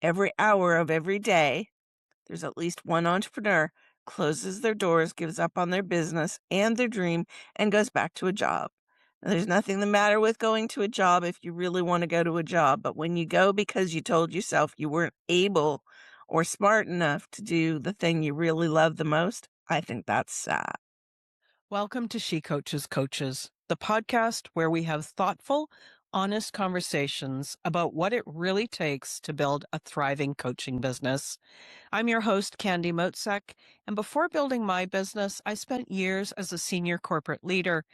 every hour of every day, there's at least one entrepreneur closes their doors, gives up on their business and their dream, and goes back to a job. Now, there's nothing the matter with going to a job if you really want to go to a job, but when you go because you told yourself you weren't able or smart enough to do the thing you really love the most, I think that's sad. Welcome to She Coaches Coaches, the podcast where we have thoughtful, honest conversations about what it really takes to build a thriving coaching business. I'm your host, Candy Motzek, and before building my business, I spent years as a senior corporate leader.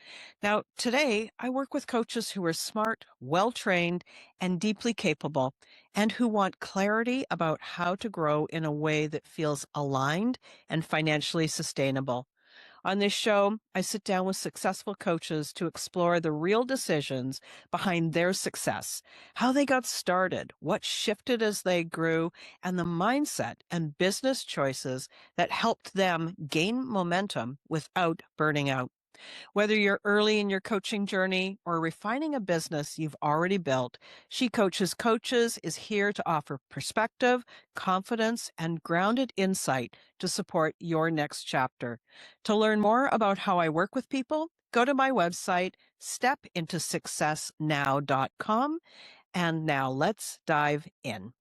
Now, today, I work with coaches who are smart, well-trained, and deeply capable, and who want clarity about how to grow in a way that feels aligned and financially sustainable. On this show, I sit down with successful coaches to explore the real decisions behind their success, how they got started, what shifted as they grew, and the mindset and business choices that helped them gain momentum without burning out. Whether you're early in your coaching journey or refining a business you've already built, She Coaches Coaches is here to offer perspective, confidence, and grounded insight to support your next chapter. To learn more about how I work with people, go to my website, stepintosuccessnow.com. And now let's dive in.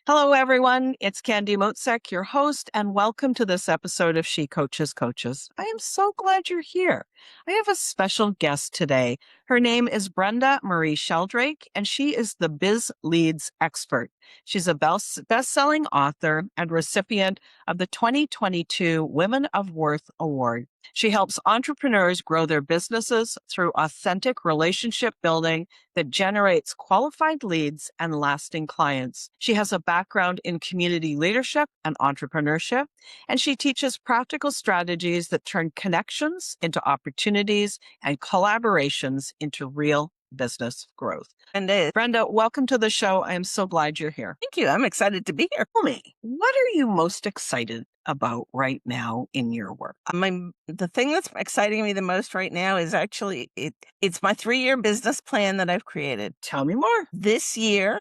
Hello, everyone. It's Candy Motzek, your host, and welcome to this episode of She Coaches Coaches. I am so glad you're here. I have a special guest today. Her name is Brenda Marie Sheldrake, and she is the Biz Leads Expert. She's a best-selling author and recipient of the 2022 Women of Worth Award. She helps entrepreneurs grow their businesses through authentic relationship building that generates qualified leads and lasting clients. She has a background in community leadership and entrepreneurship, and she teaches practical strategies that turn connections into opportunities and collaborations into real business growth. And Brenda, welcome to the show. I am so glad you're here. thank you. I'm excited to be here. Tell me, what are you most excited about right now in your work? The thing that's exciting me the most right now is actually it's my 3-year business plan that I've created. Tell me more. This year,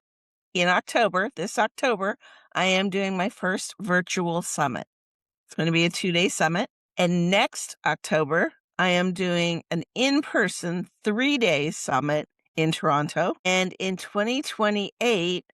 this October, I am doing my first virtual summit. It's going to be a 2-day summit. And next October, I am doing an in-person 3-day summit in Toronto. And in 2028,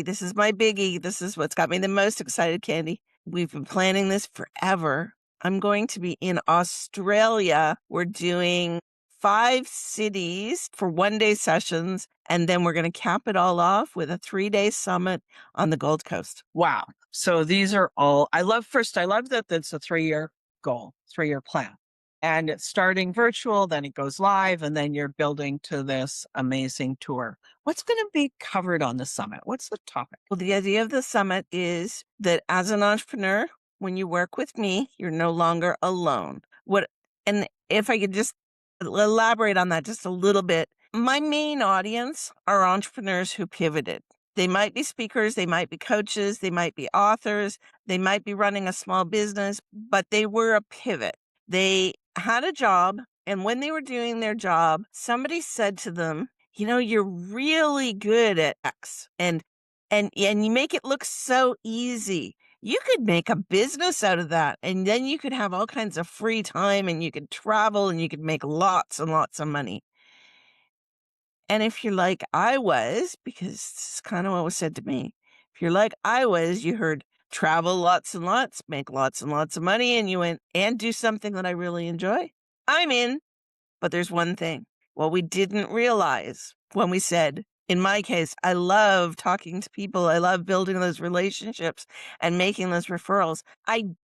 this is my biggie. This is what's got me the most excited, Candy. We've been planning this forever. I'm going to be in Australia. We're doing 5 cities for 1-day sessions, and then we're going to cap it all off with a 3-day summit on the Gold Coast. Wow. So these are all, I love that it's a 3-year goal, 3-year plan. And it's starting virtual, then it goes live, and then you're building to this amazing tour. What's going to be covered on the summit? What's the topic? Well, the idea of the summit is that as an entrepreneur, when you work with me, you're no longer alone. And if I could just elaborate on that just a little bit, my main audience are entrepreneurs who pivoted. They might be speakers, they might be coaches, they might be authors, they might be running a small business, but they were a pivot. They had a job, and when they were doing their job, somebody said to them, you're really good at X, and you make it look so easy. You could make a business out of that, and then you could have all kinds of free time, and you could travel, and you could make lots and lots of money. And if you're like I was, because this is kind of what was said to me, if you're like I was, you heard travel lots and lots, make lots and lots of money, and you went, and do something that I really enjoy, I'm in. But there's one thing. What we didn't realize when we said, in my case, I love talking to people. I love building those relationships and making those referrals.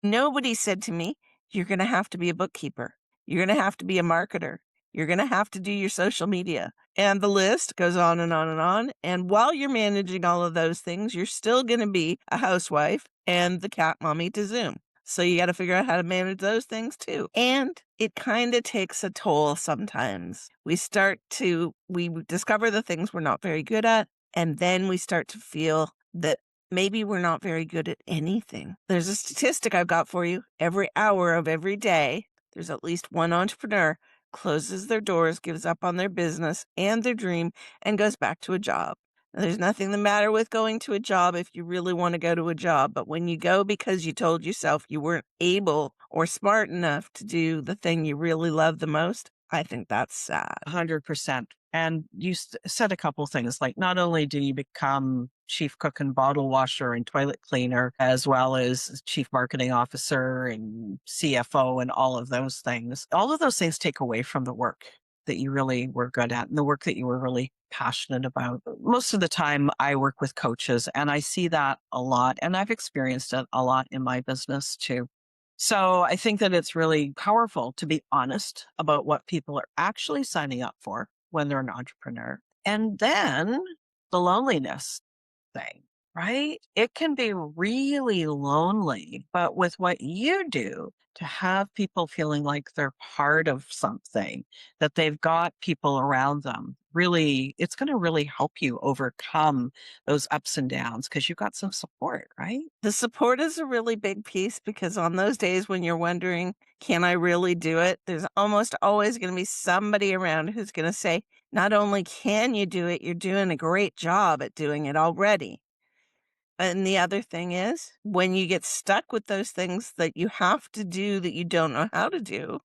Nobody said to me, you're going to have to be a bookkeeper. You're going to have to be a marketer. You're going to have to do your social media. And the list goes on and on and on. And while you're managing all of those things, you're still going to be a housewife and the cat mommy to Zoom. So you got to figure out how to manage those things too. And it kind of takes a toll sometimes. We discover the things we're not very good at, and then we start to feel that maybe we're not very good at anything. There's a statistic I've got for you. Every hour of every day, there's at least one entrepreneur closes their doors, gives up on their business and their dream, and goes back to a job. There's nothing the matter with going to a job if you really want to go to a job, but when you go because you told yourself you weren't able or smart enough to do the thing you really love the most, I think that's sad. 100%. And you said a couple things like not only do you become chief cook and bottle washer and toilet cleaner, as well as chief marketing officer and CFO and all of those things take away from the work that you really were good at and the work that you were really passionate about. Most of the time, I work with coaches and I see that a lot. And I've experienced it a lot in my business too. So I think that it's really powerful to be honest about what people are actually signing up for when they're an entrepreneur. And then the loneliness thing, right? It can be really lonely, but with what you do, to have people feeling like they're part of something, that they've got people around them, really, it's going to really help you overcome those ups and downs because you've got some support, right? The support is a really big piece because on those days when you're wondering, can I really do it? There's almost always going to be somebody around who's going to say, not only can you do it, you're doing a great job at doing it already. And the other thing is, when you get stuck with those things that you have to do that you don't know how to do,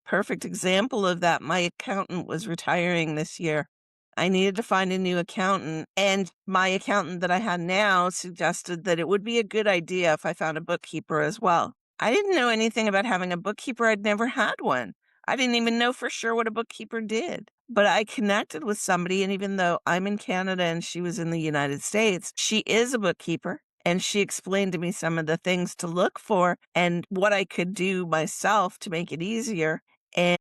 perfect example of that, my accountant was retiring this year. I needed to find a new accountant, and my accountant that I had now suggested that it would be a good idea if I found a bookkeeper as well. I didn't know anything about having a bookkeeper. I'd never had one. I didn't even know for sure what a bookkeeper did. But I connected with somebody, and even though I'm in Canada and she was in the United States, she is a bookkeeper. And she explained to me some of the things to look for and what I could do myself to make it easier. And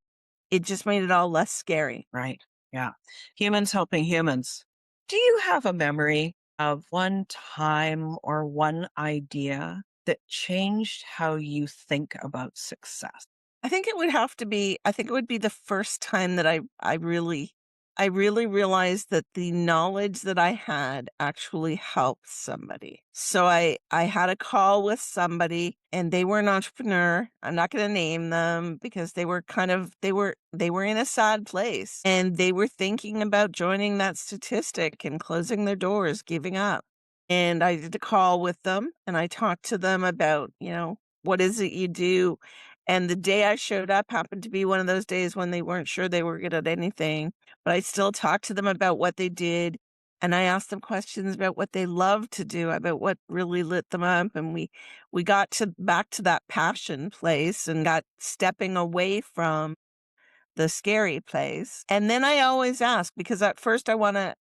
it just made it all less scary. Right. Yeah. Humans helping humans. Do you have a memory of one time or one idea that changed how you think about success? I think it would be the first time that I really realized that the knowledge that I had actually helped somebody. So I had a call with somebody and they were an entrepreneur. I'm not going to name them because they were they were in a sad place and they were thinking about joining that statistic and closing their doors, giving up. And I did a call with them and I talked to them about, what is it you do? And the day I showed up happened to be one of those days when they weren't sure they were good at anything, but I still talked to them about what they did, and I asked them questions about what they loved to do, about what really lit them up, and we got to back to that passion place and got stepping away from the scary place. And then I always ask because at first I wanna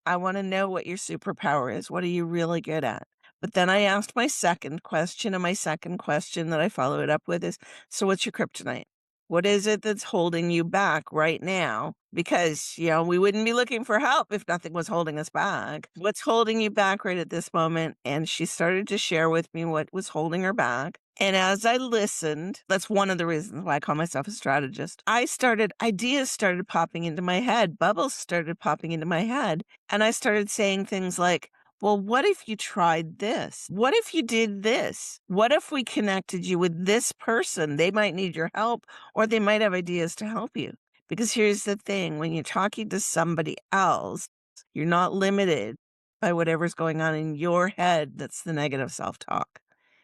know what your superpower is. What are you really good at? But then I asked my second question, and my second question that I follow it up with is, so what's your kryptonite? What is it that's holding you back right now? Because, we wouldn't be looking for help if nothing was holding us back. What's holding you back right at this moment? And she started to share with me what was holding her back. And as I listened, that's one of the reasons why I call myself a strategist. Ideas started popping into my head, bubbles started popping into my head. And I started saying things like, well, what if you tried this? What if you did this? What if we connected you with this person? They might need your help or they might have ideas to help you. Because here's the thing, when you're talking to somebody else, you're not limited by whatever's going on in your head that's the negative self-talk.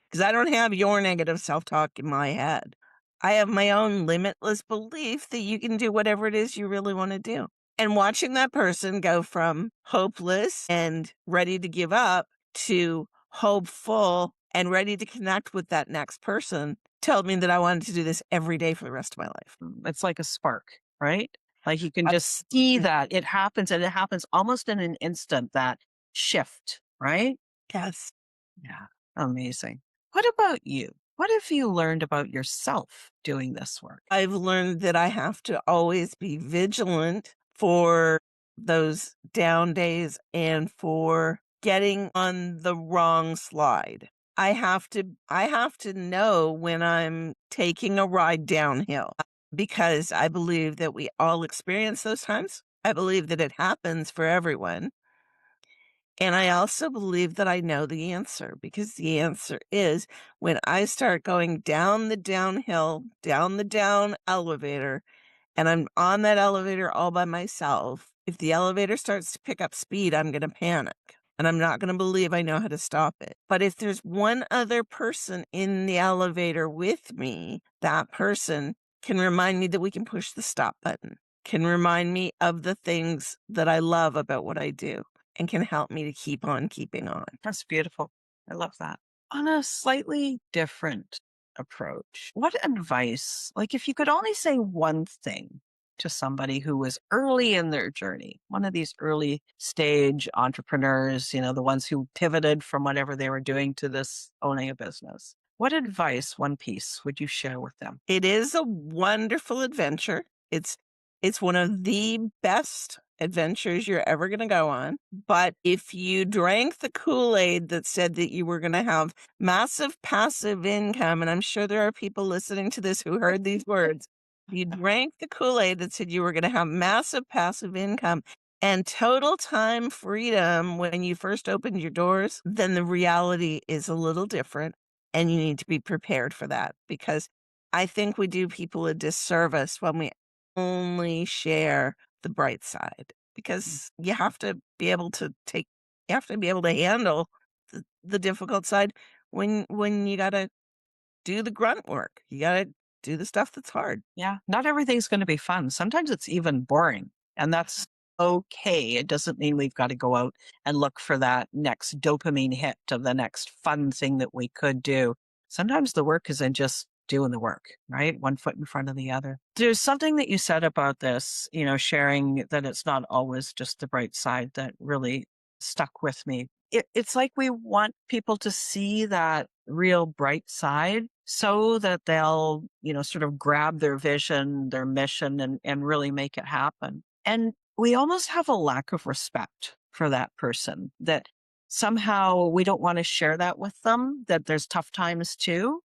Because I don't have your negative self-talk in my head. I have my own limitless belief that you can do whatever it is you really want to do. And watching that person go from hopeless and ready to give up to hopeful and ready to connect with that next person told me that I wanted to do this every day for the rest of my life. It's like a spark, right? Like you can Uh, just see that it happens and it happens almost in an instant, that shift, right? Yes. Yeah. Amazing. What about you? What have you learned about yourself doing this work? I've learned that I have to always be vigilant for those down days and for getting on the wrong slide. I have to know when I'm taking a ride downhill because I believe that we all experience those times. I believe that it happens for everyone. And I also believe that I know the answer because the answer is when I start going down the downhill, down the down elevator, and I'm on that elevator all by myself, if the elevator starts to pick up speed, I'm going to panic. and I'm not going to believe I know how to stop it. But if there's one other person in the elevator with me, that person can remind me that we can push the stop button, can remind me of the things that I love about what I do, and can help me to keep on keeping on. That's beautiful. I love that. On a slightly different approach, what advice, like if you could only say one thing to somebody who was early in their journey, one of these early stage entrepreneurs, the ones who pivoted from whatever they were doing to this owning a business, what advice, one piece, would you share with them? It is a wonderful adventure. It's one of the best adventures you're ever going to go on. But if you drank the Kool-Aid that said that you were going to have massive passive income, and I'm sure there are people listening to this who heard these words, if you drank the Kool-Aid that said you were going to have massive passive income and total time freedom when you first opened your doors, then the reality is a little different. And you need to be prepared for that, because I think we do people a disservice when we only share the bright side, because you have to be able to handle the difficult side when you gotta do the grunt work. You gotta do the stuff that's hard. Yeah, not everything's going to be fun. Sometimes it's even boring, and that's okay. It doesn't mean we've got to go out and look for that next dopamine hit of the next fun thing that we could do. Sometimes the work is in just doing the work, right? One foot in front of the other. There's something that you said about this, sharing that it's not always just the bright side that really stuck with me. It's like we want people to see that real bright side so that they'll, sort of grab their vision, their mission, and really make it happen. And we almost have a lack of respect for that person, that somehow we don't want to share that with them, that there's tough times too.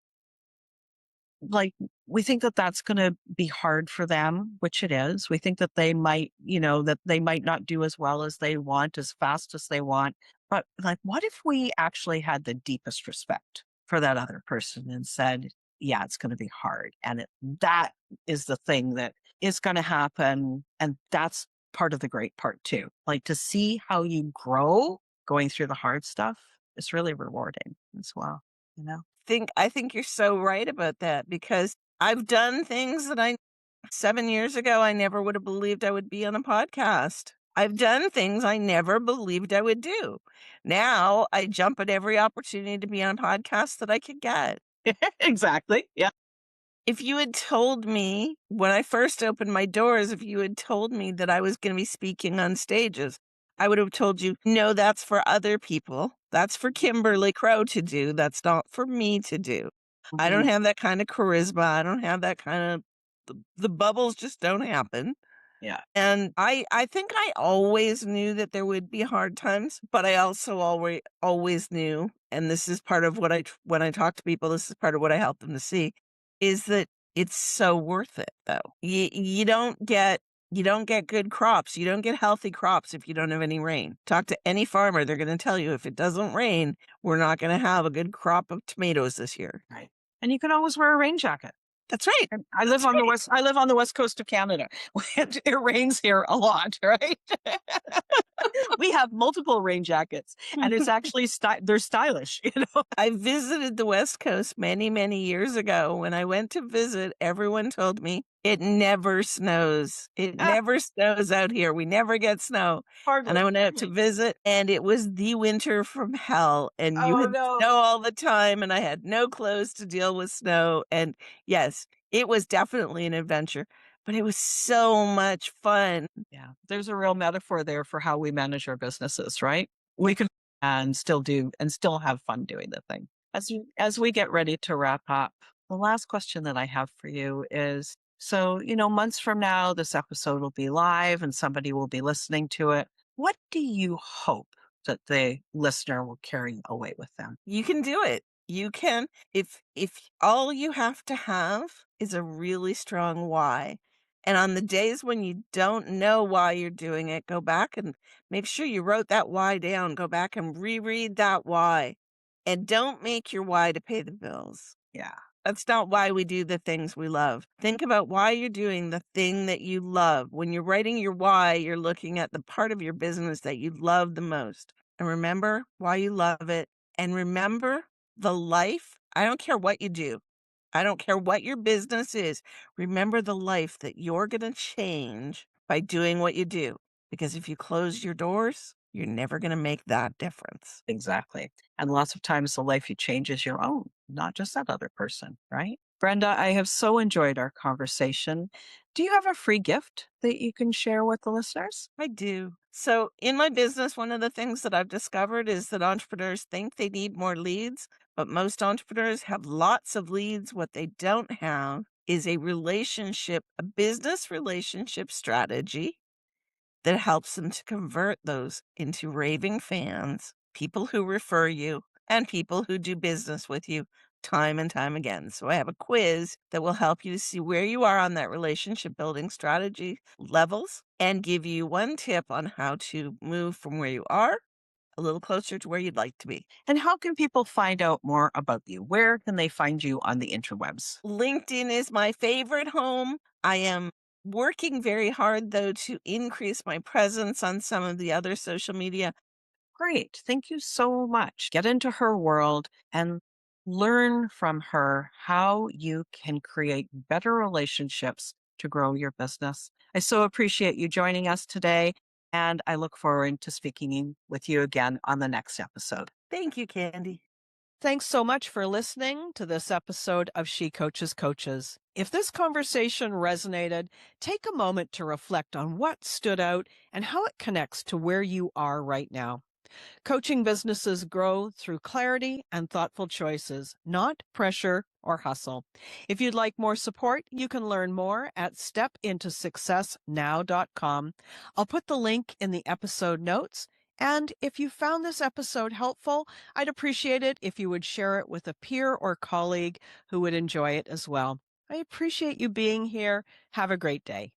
Like, we think that that's going to be hard for them, which it is. We think that they might, that they might not do as well as they want, as fast as they want. But like, what if we actually had the deepest respect for that other person and said, yeah, it's going to be hard. And that is the thing that is going to happen. And that's part of the great part too. Like, to see how you grow going through the hard stuff is really rewarding as well, you know? I think you're so right about that, because I've done things that 7 years ago, I never would have believed I would be on a podcast. I've done things I never believed I would do. Now I jump at every opportunity to be on a podcast that I could get. Exactly. Yeah. If you had told me when I first opened my doors, if you had told me that I was going to be speaking on stages, I would have told you, no, that's for other people. That's for Kimberly Crow to do. That's not for me to do. I don't Mhm. have that kind of charisma. I don't have that kind of, the bubbles just don't happen. Yeah. And I think I always knew that there would be hard times, but I also always knew, and this is part of what when I talk to people, this is part of what I help them to see, is that it's so worth it though. You don't get good crops. You don't get healthy crops if you don't have any rain. Talk to any farmer, they're going to tell you if it doesn't rain, we're not going to have a good crop of tomatoes this year. Right. And you can always wear a rain jacket. That's right. And I live That's on the right. west. I live on the west coast of Canada. It rains here a lot, right? We have multiple rain jackets, and it's actually they're stylish. I visited the West Coast many, many years ago. When I went to visit, everyone told me it never snows. It Ah, never snows out here. We never get snow. And I hardly. went out to visit, and it was the winter from hell. And you Oh had snow no. all the time, and I had no clothes to deal with snow. And yes, it was definitely an adventure, but it was so much fun. Yeah, there's a real metaphor there for how we manage our businesses, right? We can and still do and still have fun doing the thing. As we get ready to wrap up, the last question that I have for you is, so, months from now, this episode will be live and somebody will be listening to it. What do you hope that the listener will carry away with them? You can do it. You can, if all you have to have is a really strong why. And on the days when you don't know why you're doing it, go back and make sure you wrote that why down. Go back and reread that why. And don't make your why to pay the bills. Yeah. That's not why we do the things we love. Think about why you're doing the thing that you love. When you're writing your why, you're looking at the part of your business that you love the most. and remember why you love it. And remember the life. I don't care what you do. I don't care what your business is. Remember the life that you're going to change by doing what you do. Because if you close your doors, you're never going to make that difference. Exactly. And lots of times the life you change is your own, not just that other person, right? Brenda, I have so enjoyed our conversation. Do you have a free gift that you can share with the listeners? I do. So, in my business, one of the things that I've discovered is that entrepreneurs think they need more leads, but most entrepreneurs have lots of leads. What they don't have is a business relationship strategy that helps them to convert those into raving fans, people who refer you, and people who do business with you time and time again. So I have a quiz that will help you to see where you are on that relationship building strategy levels and give you one tip on how to move from where you are a little closer to where you'd like to be. And how can people find out more about you? Where can they find you on the interwebs? LinkedIn is my favorite home. I am working very hard, though, to increase my presence on some of the other social media. Great. Thank you so much. Get into her world and learn from her how you can create better relationships to grow your business. I so appreciate you joining us today, and I look forward to speaking with you again on the next episode. Thank you, Candy. Thanks so much for listening to this episode of She Coaches Coaches. If this conversation resonated, take a moment to reflect on what stood out and how it connects to where you are right now. Coaching businesses grow through clarity and thoughtful choices, not pressure or hustle. If you'd like more support, you can learn more at stepintosuccessnow.com. I'll put the link in the episode notes. And if you found this episode helpful, I'd appreciate it if you would share it with a peer or colleague who would enjoy it as well. I appreciate you being here. Have a great day.